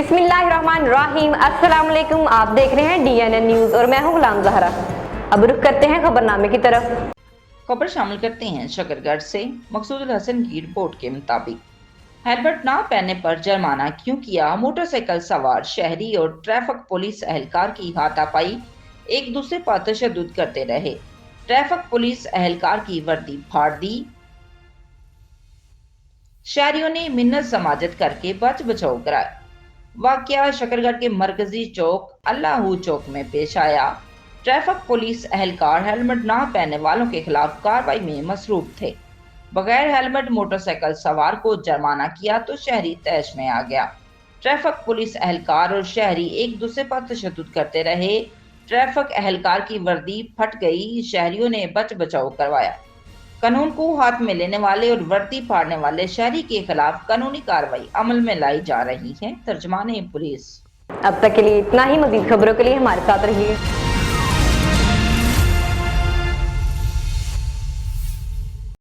बिस्मिल्लाहिर्रहमानिर्रहीम। अस्सलाम वालेकुम। आप देख रहे हैं DNN न्यूज और मैं हूं गुलाम ज़हरा। अब रुख करते हैं खबरनामे की तरफ। खबर शामिल करते हैं शकरगढ़ से। मकसूद हसन की रिपोर्ट के मुताबिक हेलमेट ना पहनने पर जुर्माना क्यों किया, मोटरसाइकिल सवार शहरी और ट्रैफिक पुलिस एहलकार की हाथापाई, एक दूसरे पर तशद्दुद करते रहे। ट्रैफिक पुलिस एहलकार की वर्दी फाड़ दी, शहरियों ने मिन्नत समाजत करके बच बचाव कराया। वाकया शकरगढ़ के मरकजी चौक अल्लाहू चौक में पेश आया। ट्रैफिक पुलिस एहलकार हेलमेट ना पहनने वालों के खिलाफ कार्रवाई में मसरूफ थे। बगैर हेलमेट मोटरसाइकिल सवार को जुर्माना किया तो शहरी तैश में आ गया। ट्रैफिक पुलिस एहलकार और शहरी एक दूसरे पर तशद्दुद करते रहे। ट्रैफिक एहलकार की वर्दी फट गई, शहरियों ने बच बचाव करवाया। कानून को हाथ में लेने वाले और वर्दी फाड़ने वाले शहरी के खिलाफ कानूनी कार्रवाई अमल में लाई जा रही है। तर्जमाने पुलिस। अब तक के लिए इतना ही। मजीद खबरों के लिए हमारे साथ रहिए।